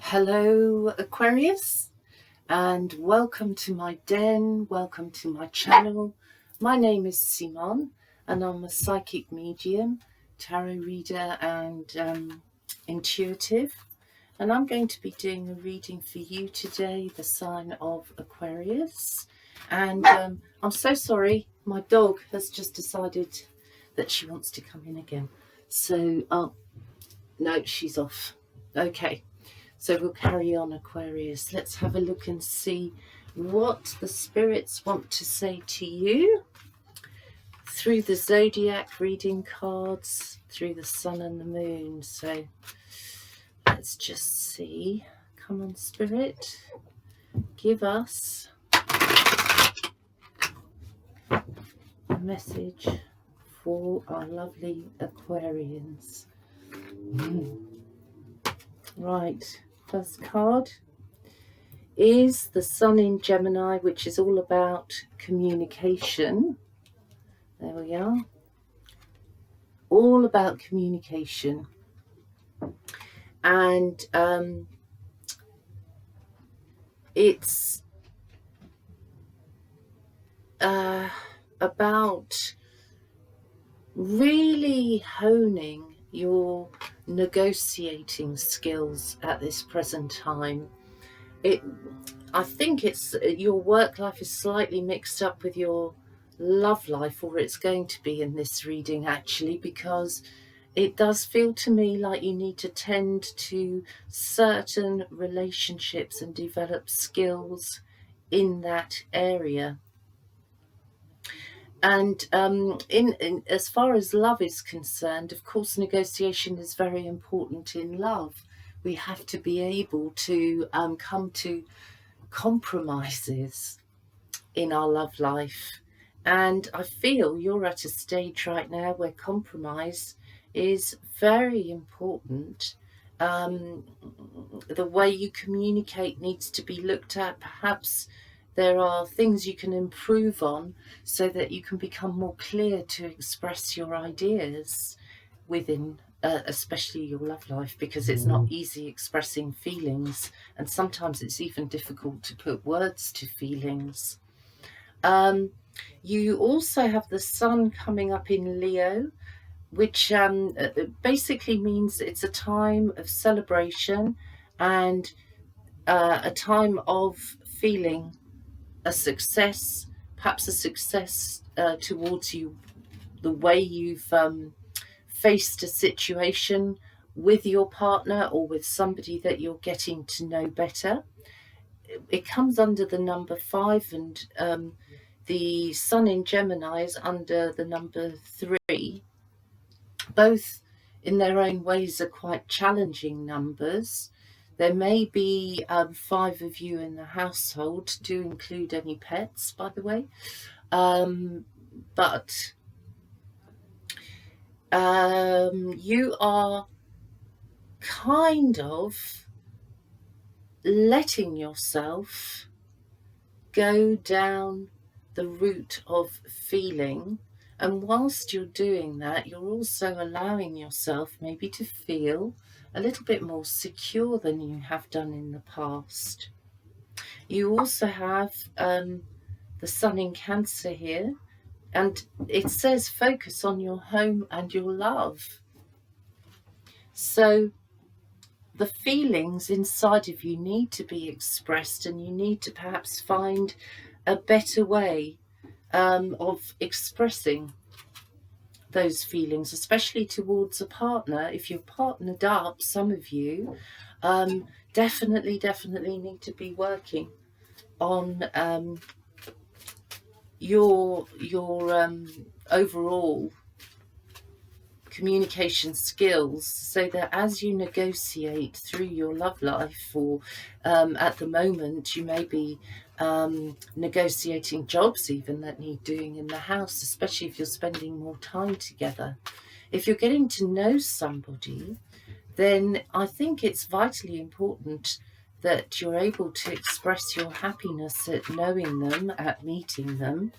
Hello Aquarius, and welcome to my den, welcome to my channel. My name is Simon and I'm a psychic medium, tarot reader and intuitive, and I'm going to be doing a reading for you today, the sign of Aquarius. And I'm so sorry, my dog has just decided that she wants to come in again, so no, she's off. Okay, so we'll carry on, Aquarius. Let's have a look and see what the spirits want to say to you through the zodiac reading cards, through the sun and the moon. So let's just see. Come on, spirit, give us a message for our lovely Aquarians. Right, first card is the sun in Gemini, which is all about communication. There we are. All about communication. And it's about really honing your negotiating skills at this present time. I think it's your work life is slightly mixed up with your love life, or it's going to be in this reading actually, because it does feel to me like you need to tend to certain relationships and develop skills in that area. And in as far as love is concerned, of course, negotiation is very important in love. We have to be able to come to compromises in our love life. And I feel you're at a stage right now where compromise is very important. The way you communicate needs to be looked at. Perhaps there are things you can improve on so that you can become more clear to express your ideas within especially your love life, because it's not easy expressing feelings, and sometimes it's even difficult to put words to feelings. You also have the sun coming up in Leo, which basically means it's a time of celebration and a time of feeling a success, perhaps a success towards you, the way you've faced a situation with your partner or with somebody that you're getting to know better. It comes under the number 5, and the sun in Gemini is under the number 3. Both in their own ways are quite challenging numbers. There may be 5 of you in the household. Do include any pets, by the way. But you are kind of letting yourself go down the route of feeling, and whilst you're doing that, you're also allowing yourself maybe to feel a little bit more secure than you have done in the past. You also have the sun in Cancer here, and it says focus on your home and your love. So the feelings inside of you need to be expressed, and you need to perhaps find a better way of expressing those feelings, especially towards a partner. If you're partnered up, some of you definitely need to be working on your overall communication skills, so that as you negotiate through your love life, or at the moment you may be negotiating jobs even that need doing in the house, especially if you're spending more time together. If you're getting to know somebody, then I think it's vitally important that you're able to express your happiness at knowing them, at meeting them,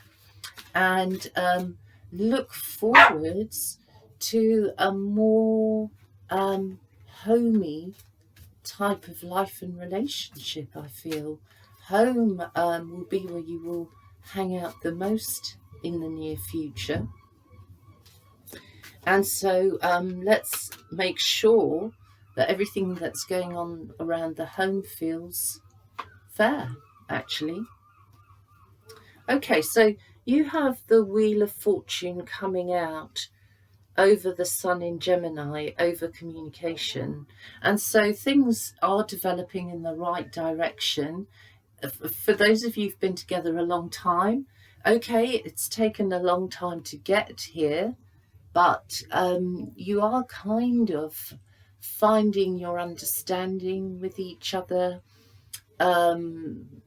and look forwards to a more homey type of life and relationship, I feel. Home will be where you will hang out the most in the near future. And so let's make sure that everything that's going on around the home feels fair, actually. Okay, so you have the Wheel of Fortune coming out over the Sun in Gemini, over communication. And so things are developing in the right direction. For those of you who've been together a long time, okay, it's taken a long time to get here, but you are kind of finding your understanding with each other.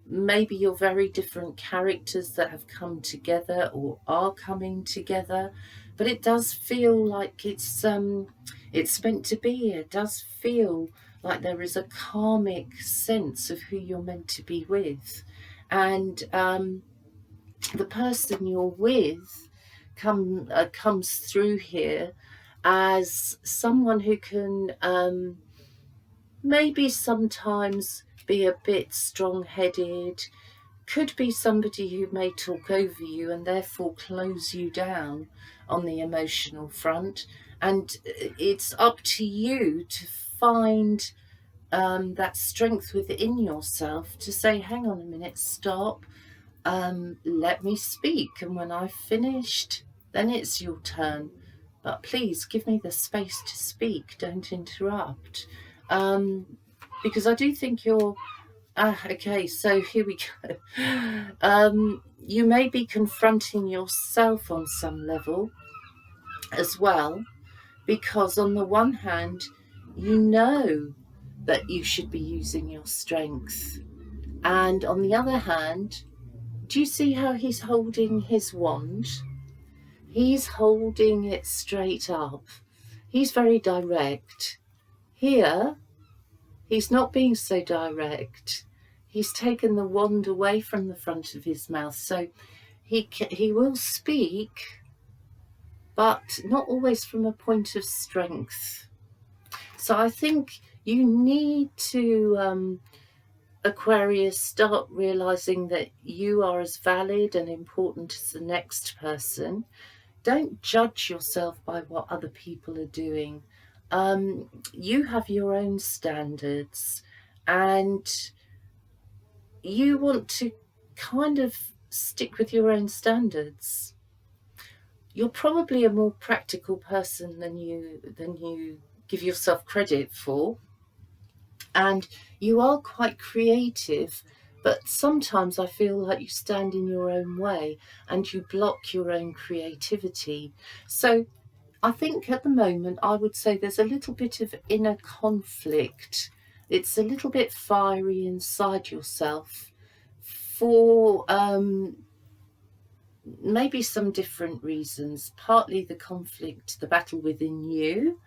Maybe you're very different characters that have come together or are coming together, but it does feel like it's meant to be. It does feel like there is a karmic sense of who you're meant to be with, and the person you're with comes through here as someone who can maybe sometimes be a bit strong-headed, could be somebody who may talk over you and therefore close you down on the emotional front. And it's up to you to find that strength within yourself to say, hang on a minute, stop, let me speak. And when I've finished, then it's your turn. But please give me the space to speak. Don't interrupt. Because I do think you're... okay, so here we go. You may be confronting yourself on some level as well, because on the one hand, you know that you should be using your strength. And on the other hand, do you see how he's holding his wand? He's holding it straight up. He's very direct. Here, he's not being so direct. He's taken the wand away from the front of his mouth. So he will speak, but not always from a point of strength. So I think you need to, Aquarius, start realizing that you are as valid and important as the next person. Don't judge yourself by what other people are doing. You have your own standards, and you want to kind of stick with your own standards. You're probably a more practical person than you give yourself credit for, and you are quite creative, but sometimes I feel like you stand in your own way and you block your own creativity. So I think at the moment I would say there's a little bit of inner conflict. It's a little bit fiery inside yourself for maybe some different reasons. Partly the conflict, the battle within you.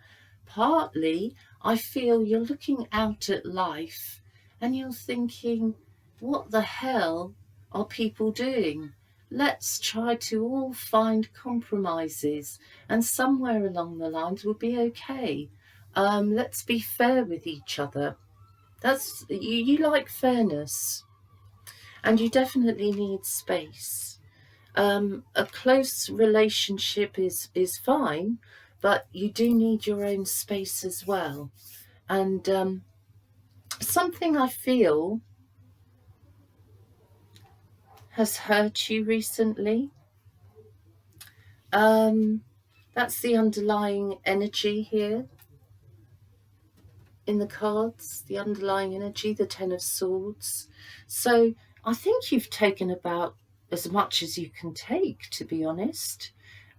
Partly I feel you're looking out at life and you're thinking, what the hell are people doing? Let's try to all find compromises, and somewhere along the lines we'll be okay. Let's be fair with each other. That's you like fairness, and you definitely need space. A close relationship is fine, but you do need your own space as well. And something I feel has hurt you recently. That's the underlying energy here in the cards, the underlying energy, the Ten of Swords. So I think you've taken about as much as you can take, to be honest.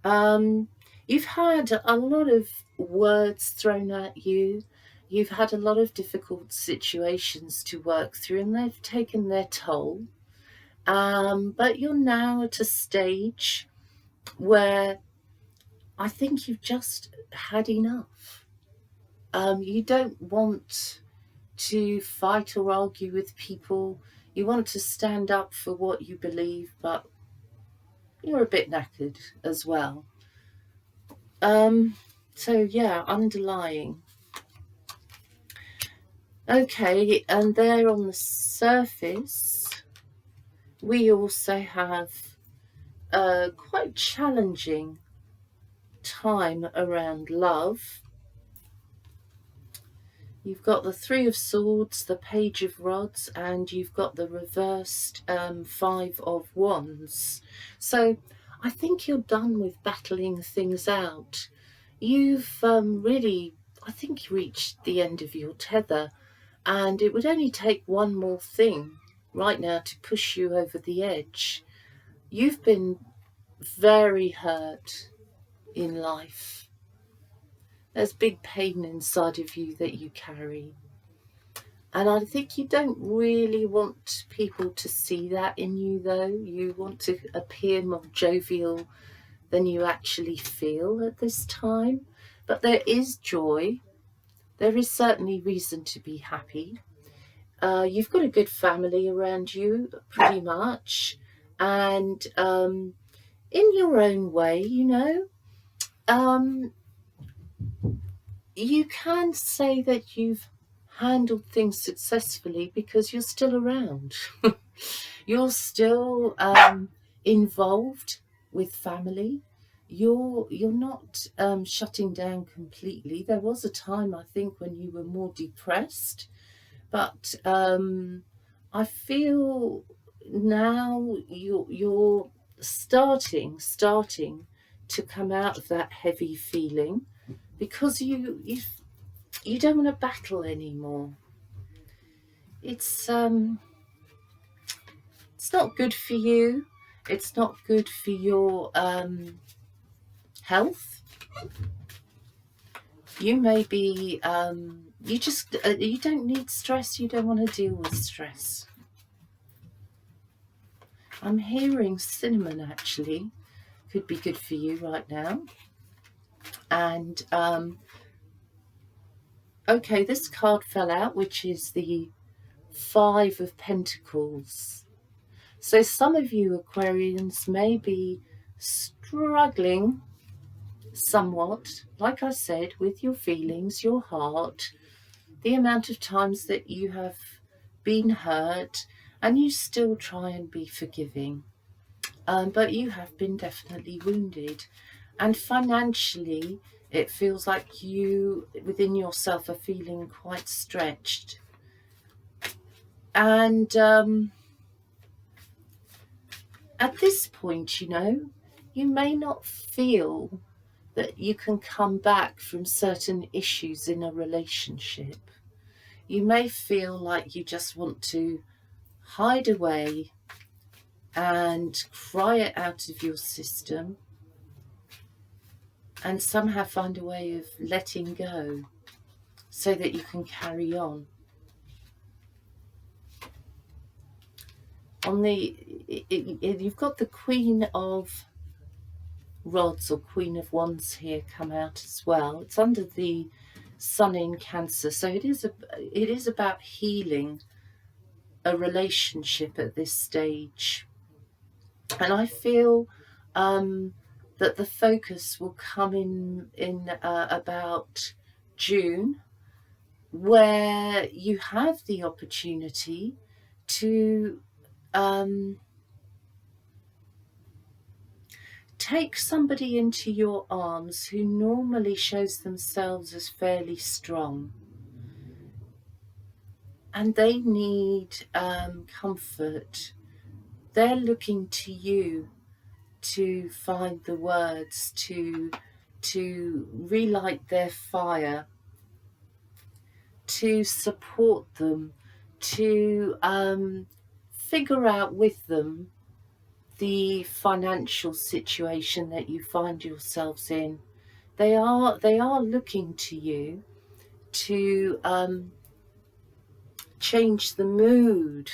You've had a lot of words thrown at you. You've had a lot of difficult situations to work through, and they've taken their toll. But you're now at a stage where I think you've just had enough. You don't want to fight or argue with people. You want to stand up for what you believe, but you're a bit knackered as well. So yeah, underlying. Okay, and there on the surface, we also have a quite challenging time around love. You've got the Three of Swords, the Page of Rods, and you've got the reversed Five of Wands. So I think you're done with battling things out. You've really, I think, reached the end of your tether, and it would only take one more thing right now to push you over the edge. You've been very hurt in life. There's big pain inside of you that you carry. And I think you don't really want people to see that in you, though. You want to appear more jovial than you actually feel at this time. But there is joy. There is certainly reason to be happy. You've got a good family around you, pretty much. And in your own way, you know, you can say that you've handled things successfully because you're still around. You're still involved with family. You're not shutting down completely. There was a time, I think, when you were more depressed, but I feel now you're starting to come out of that heavy feeling, because you don't want to battle anymore. It's not good for you. It's not good for your health. You may be you don't need stress. You don't want to deal with stress. I'm hearing cinnamon actually could be good for you right now. And okay, this card fell out, which is the Five of Pentacles. So some of you Aquarians may be struggling somewhat, like I said, with your feelings, your heart, the amount of times that you have been hurt, and you still try and be forgiving. But you have been definitely wounded. And financially, it feels like you, within yourself, are feeling quite stretched. And at this point, you know, you may not feel that you can come back from certain issues in a relationship. You may feel like you just want to hide away and cry it out of your system and somehow find a way of letting go so that you can carry on. On you've got the Queen of Rods or Queen of Wands here come out as well. It's under the Sun in Cancer, so it is about healing a relationship at this stage. And I feel that the focus will come in about June, where you have the opportunity to take somebody into your arms who normally shows themselves as fairly strong, and they need comfort. They're looking to you to find the words to relight their fire, to support them, to figure out with them the financial situation that you find yourselves in. They are looking to you to change the mood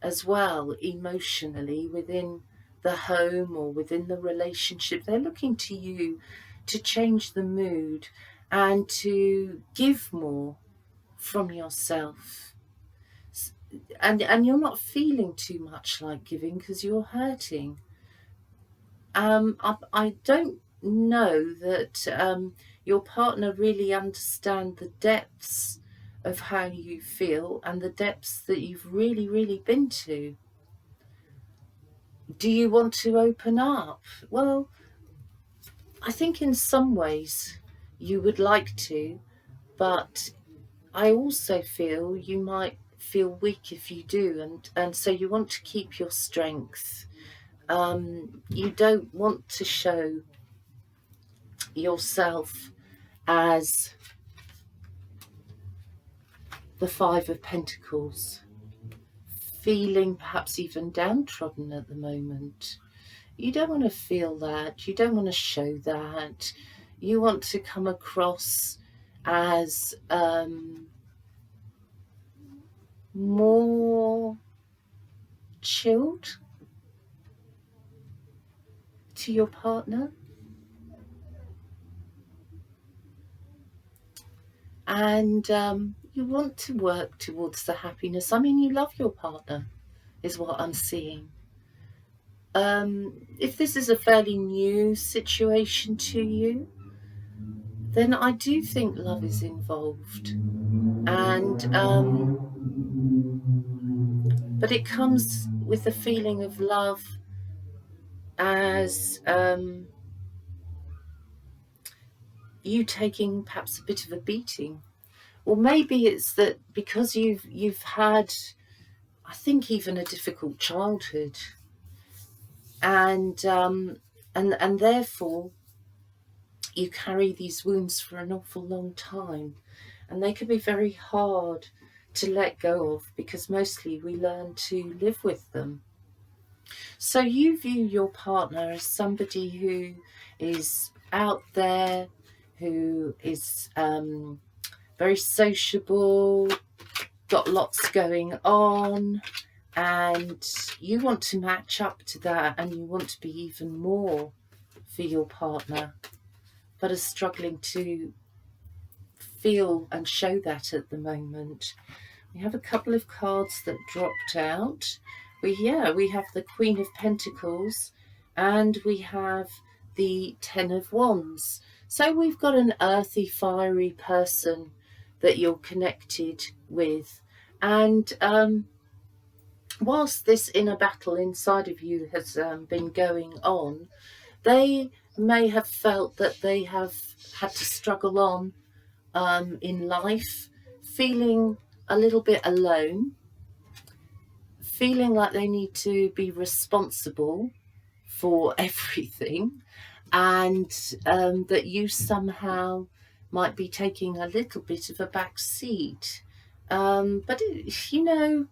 as well, emotionally, within the home or within the relationship. They're looking to you to change the mood and to give more from yourself. And you're not feeling too much like giving because you're hurting. I don't know that your partner really understand the depths of how you feel and the depths that you've really been to. Do you want to open up? Well, I think in some ways you would like to, but I also feel you might feel weak if you do, and so you want to keep your strength. You don't want to show yourself as the Five of Pentacles, feeling perhaps even downtrodden at the moment. You don't want to feel that. You don't want to show that. You want to come across as more chilled to your partner. And you want to work towards the happiness. I mean, you love your partner, is what I'm seeing. If this is a fairly new situation to you, then I do think love is involved. And but it comes with the feeling of love as you taking perhaps a bit of a beating. Or maybe it's that because you've had, I think, even a difficult childhood, and therefore you carry these wounds for an awful long time, and they can be very hard to let go of, because mostly we learn to live with them. So you view your partner as somebody who is out there, who is very sociable, got lots going on, and you want to match up to that, and you want to be even more for your partner, but are struggling to feel and show that at the moment. We have a couple of cards that dropped out. We have the Queen of Pentacles, and we have the Ten of Wands. So we've got an earthy, fiery person that you're connected with. And whilst this inner battle inside of you has been going on, they may have felt that they have had to struggle on in life, feeling a little bit alone, feeling like they need to be responsible for everything, and that you somehow might be taking a little bit of a back seat. But you know,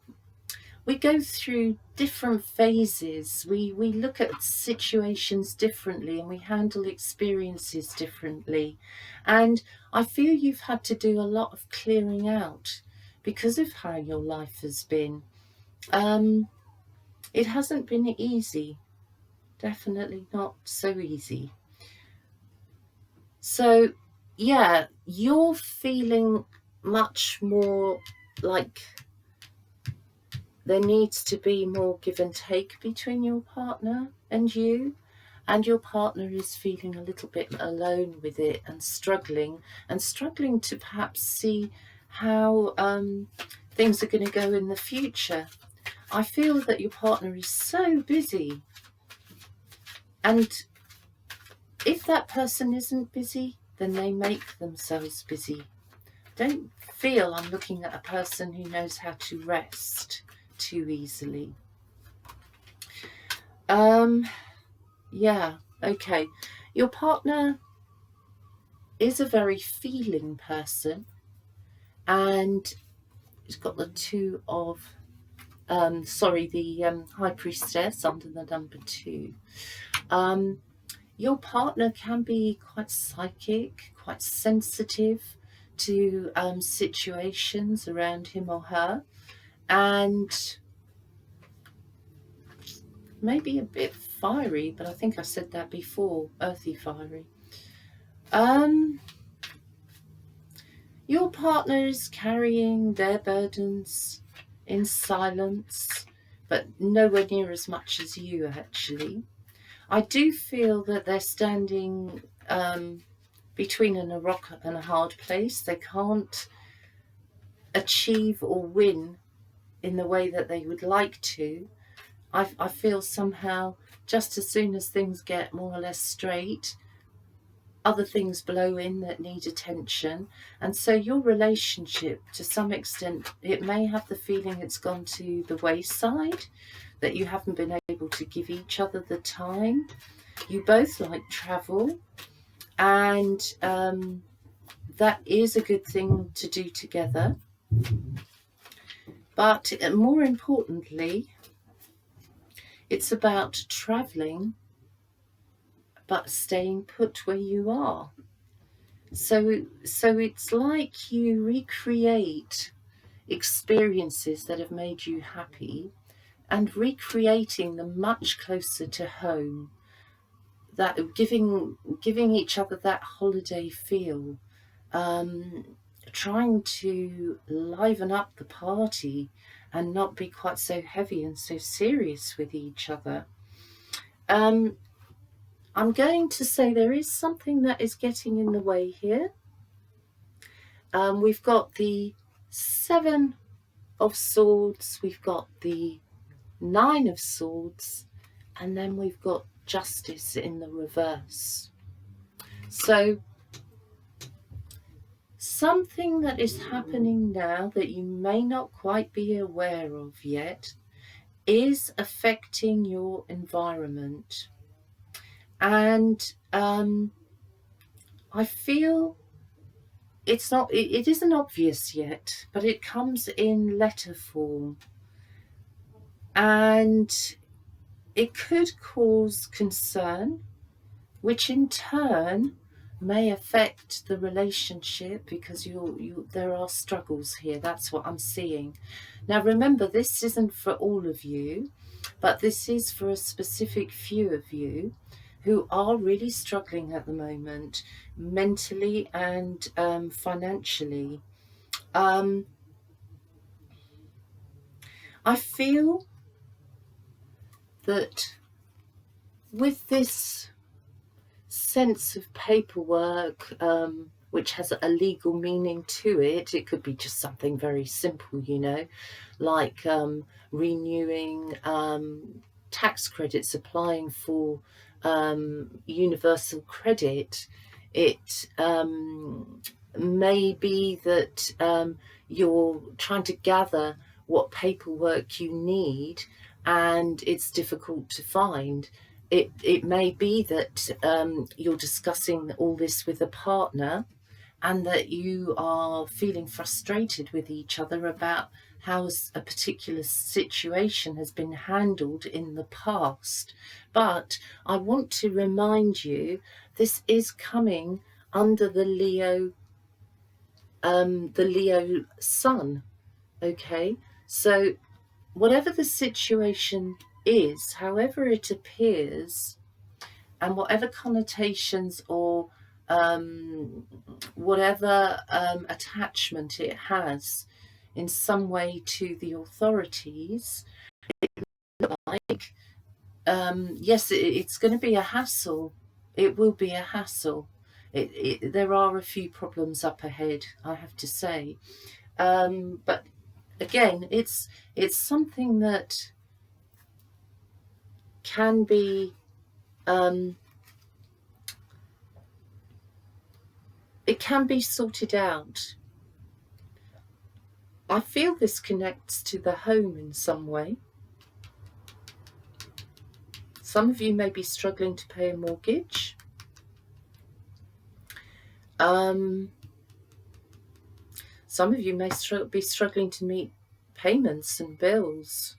we go through different phases. We look at situations differently, and we handle experiences differently. And I feel you've had to do a lot of clearing out because of how your life has been. It hasn't been easy. Definitely not so easy. So yeah, you're feeling much more like there needs to be more give and take between your partner and you, and your partner is feeling a little bit alone with it, and struggling to perhaps see how things are going to go in the future. I feel that your partner is so busy, and if that person isn't busy, then they make themselves busy. Don't feel I'm looking at a person who knows how to rest too easily. Yeah, okay. Your partner is a very feeling person, and he's got the two of the High Priestess under the number 2. Your partner can be quite psychic, quite sensitive to situations around him or her, and maybe a bit fiery, but I think I said that before, earthy fiery. Your partner is carrying their burdens in silence, but nowhere near as much as you, actually. I do feel that they're standing between a rock and a hard place. They can't achieve or win in the way that they would like to, I feel somehow just as soon as things get more or less straight, other things blow in that need attention. And so your relationship, to some extent, it may have the feeling it's gone to the wayside, that you haven't been able to give each other the time. You both like travel, and that is a good thing to do together. But more importantly, it's about traveling but staying put where you are. So it's like you recreate experiences that have made you happy and recreating them much closer to home, that giving each other that holiday feel, trying to liven up the party and not be quite so heavy and so serious with each other. I'm going to say there is something that is getting in the way here. We've got the 7 of Swords, we've got the 9 of Swords, and then we've got Justice in the reverse. So something that is happening now that you may not quite be aware of yet is affecting your environment. And I feel it isn't obvious yet, but it comes in letter form, and it could cause concern, which in turn may affect the relationship, because there are struggles here. That's what I'm seeing. Now remember, this isn't for all of you, but this is for a specific few of you who are really struggling at the moment, mentally and financially. I feel that with this sense of paperwork, which has a legal meaning to it, it could be just something very simple, you know, like renewing tax credits, applying for universal credit. It may be that you're trying to gather what paperwork you need and it's difficult to find. It may be that you're discussing all this with a partner, and that you are feeling frustrated with each other about how a particular situation has been handled in the past. But I want to remind you, this is coming under the Leo sun. Okay, so whatever the situation is, however it appears, and whatever connotations or whatever attachment it has in some way to the authorities, like yes, it's going to be a hassle. It will be a hassle. There are a few problems up ahead, I have to say, but again, it's something that can be it can be sorted out. I feel this connects to the home in some way. Some of you may be struggling to pay a mortgage. Some of you may be struggling to meet payments and bills.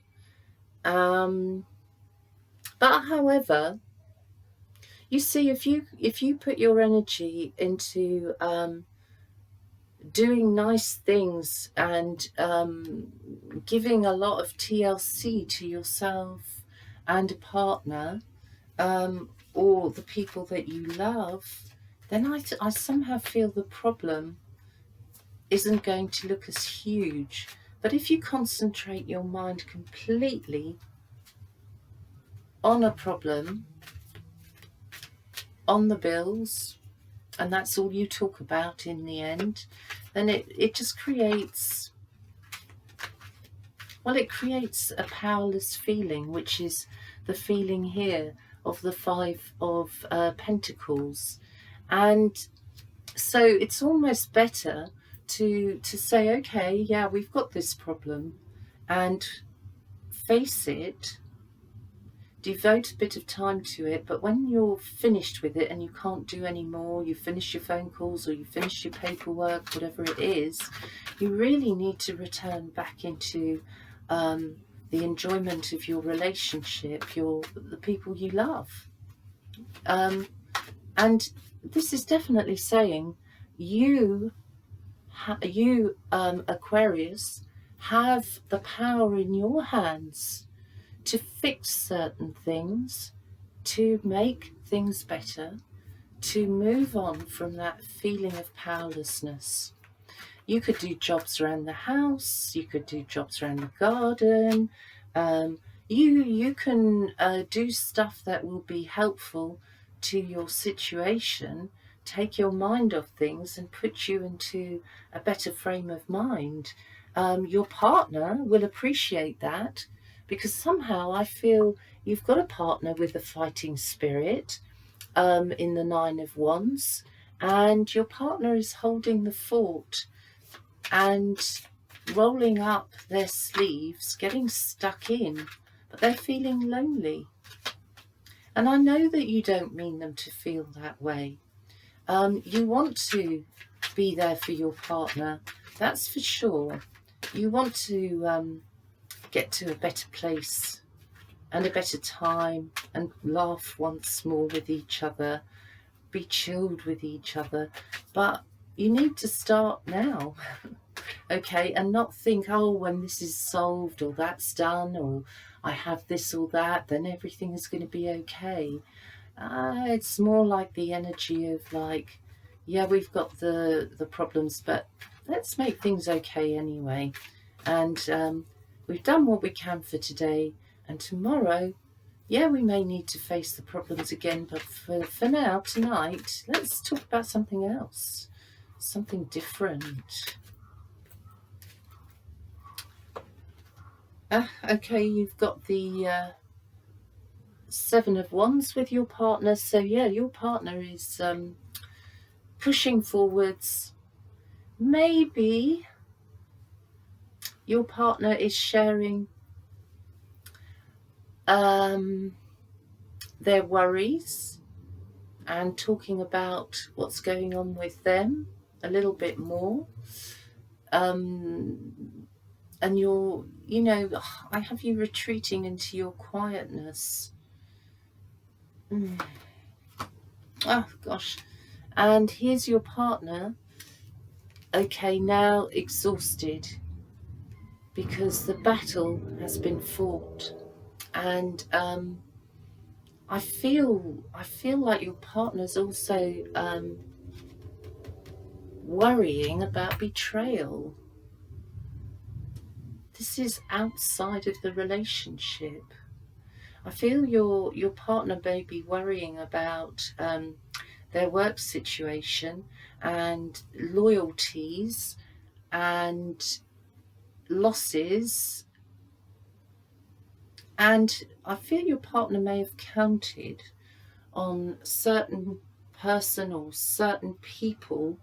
But however, you see, if you put your energy into doing nice things and giving a lot of TLC to yourself and a partner, or the people that you love, then I somehow feel the problem isn't going to look as huge. But if you concentrate your mind completely on a problem, on the bills, and that's all you talk about in the end, then it just creates Well, it creates a powerless feeling, which is the feeling here of the Five of Pentacles. And so it's almost better to say, okay, yeah, we've got this problem, and face it, devote a bit of time to it, but when you're finished with it and you can't do any more, you finish your phone calls or you finish your paperwork, whatever it is, you really need to return back into the enjoyment of your relationship, the people you love. And this is definitely saying you Aquarius, have the power in your hands to fix certain things, to make things better, to move on from that feeling of powerlessness. You could do jobs around the house, you could do jobs around the garden, you can do stuff that will be helpful to your situation, take your mind off things and put you into a better frame of mind. Your partner will appreciate that, because somehow I feel you've got a partner with a fighting spirit in the Nine of Wands, and your partner is holding the fort and rolling up their sleeves, getting stuck in, but they're feeling lonely. And I know that you don't mean them to feel that way. You want to be there for your partner, that's for sure. You want to get to a better place and a better time and laugh once more with each other, be chilled with each other, but you need to start now. Okay, and not think, oh, when this is solved or that's done or I have this or that, then everything is going to be okay. It's more like the energy of like, yeah, we've got the problems, but let's make things okay anyway. And we've done what we can for today, and tomorrow, yeah, we may need to face the problems again, but for now, tonight, let's talk about something else, something different. Okay, you've got the Seven of Wands with your partner. So yeah, your partner is pushing forwards. Maybe your partner is sharing their worries and talking about what's going on with them a little bit more. And you're, you know, I have you retreating into your quietness. Oh, gosh. And here's your partner, okay, now exhausted because the battle has been fought. And I feel like your partner's also worrying about betrayal. This is outside of the relationship. I feel your partner may be worrying about their work situation and loyalties and losses, and I feel your partner may have counted on certain person or certain people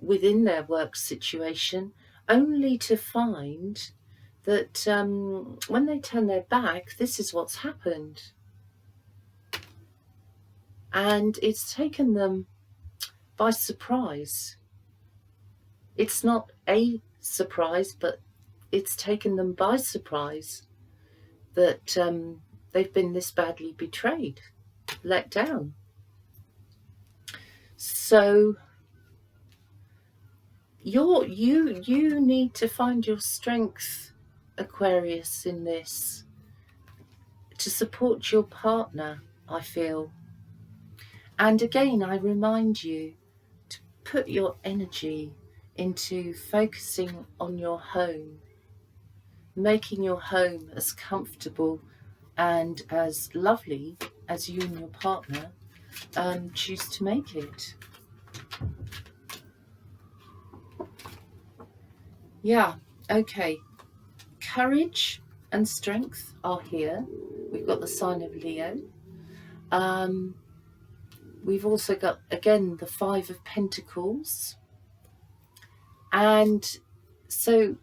within their work situation, only to find that when they turn their back, this is what's happened. And it's taken them by surprise. It's not a surprise, but it's taken them by surprise that they've been this badly betrayed, let down. So you need to find your strength, Aquarius, in this, to support your partner, I feel. And again, I remind you to put your energy into focusing on your home, making your home as comfortable and as lovely as you and your partner choose to make it. Yeah, okay. courage and strength are here. We've got the sign of Leo. We've also got, again, the Five of Pentacles. And so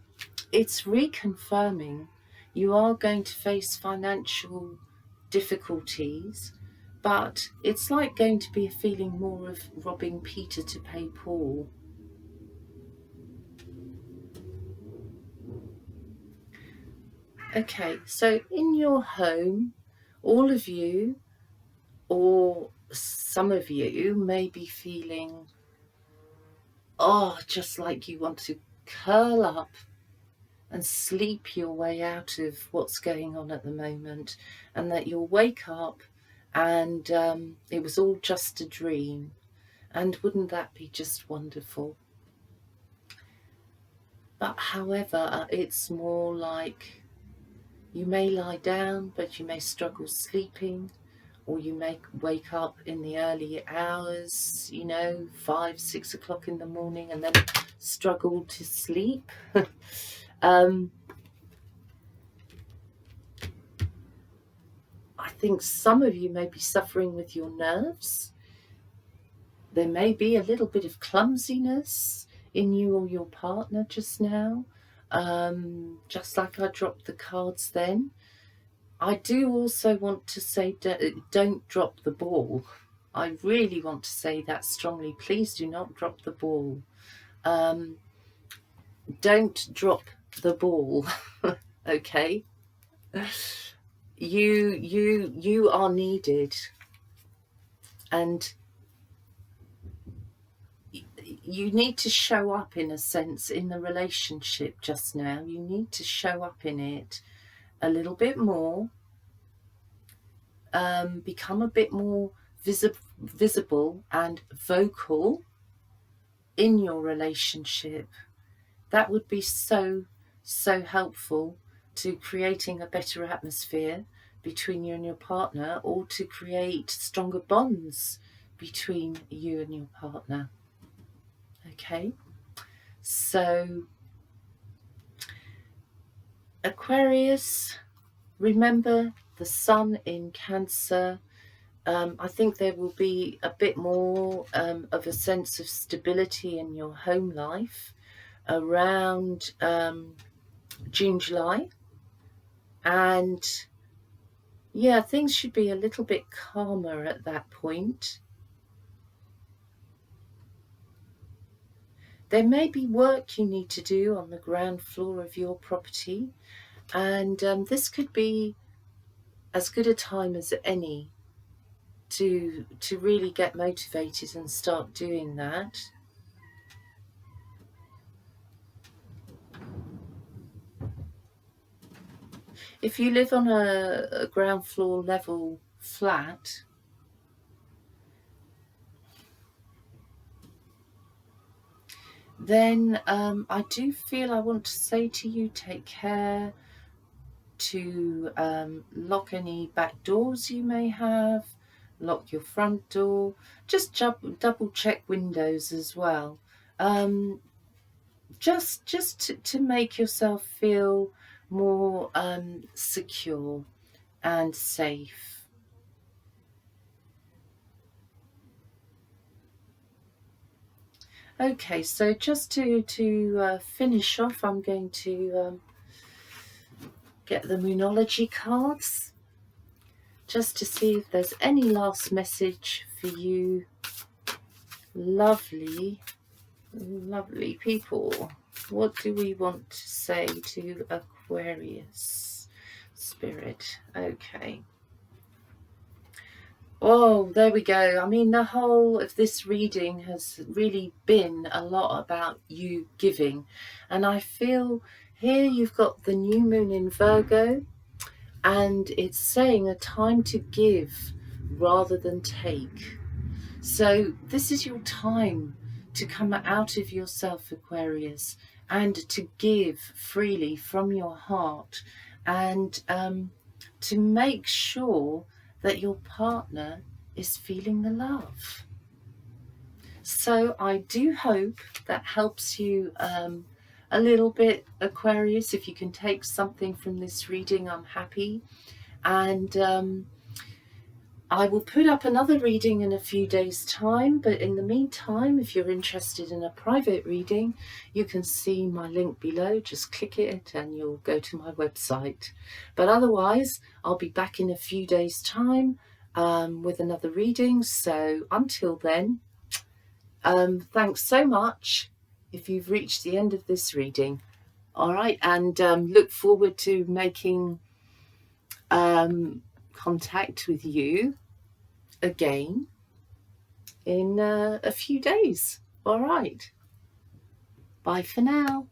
it's reconfirming you are going to face financial difficulties, but it's like going to be a feeling more of robbing Peter to pay Paul. Okay, so in your home, all of you, or some of you, may be feeling, oh, just like you want to curl up and sleep your way out of what's going on at the moment, and that you'll wake up and it was all just a dream. And wouldn't that be just wonderful? But however, it's more like you may lie down, but you may struggle sleeping, or you may wake up in the early hours, you know, 5, 6 o'clock in the morning, and then struggle to sleep. I think some of you may be suffering with your nerves. There may be a little bit of clumsiness in you or your partner just now. Just like I dropped the cards then. I do also want to say, don't drop the ball. I really want to say that strongly. Please do not drop the ball. Don't drop the ball. Okay? You are needed, and you need to show up, in a sense, in the relationship just now. You need to show up in it a little bit more, become a bit more visible and vocal in your relationship. That would be so helpful to creating a better atmosphere between you and your partner, or to create stronger bonds between you and your partner. Okay, so Aquarius, remember the sun in Cancer. I think there will be a bit more of a sense of stability in your home life around June, July. And yeah, things should be a little bit calmer at that point. There may be work you need to do on the ground floor of your property, and this could be as good a time as any to really get motivated and start doing that. If you live on a ground floor level flat, then I do feel I want to say to you, take care to lock any back doors you may have, lock your front door, just double check windows as well, just to make yourself feel more secure and safe. Okay, so just to finish off, I'm going to get the Moonology cards just to see if there's any last message for you lovely people. What do we want to say to Aquarius Spirit? Okay. Oh, there we go. I mean, the whole of this reading has really been a lot about you giving. And I feel here you've got the new moon in Virgo, and it's saying a time to give rather than take. So this is your time to come out of yourself, Aquarius, and to give freely from your heart, and to make sure that your partner is feeling the love. So I do hope that helps you a little bit, Aquarius. If you can take something from this reading, I'm happy. And I will put up another reading in a few days' time, but in the meantime, if you're interested in a private reading, you can see my link below. Just click it and you'll go to my website. But otherwise, I'll be back in a few days' time with another reading. So until then, thanks so much if you've reached the end of this reading. All right, and look forward to making contact with you again in a few days. All right, bye for now.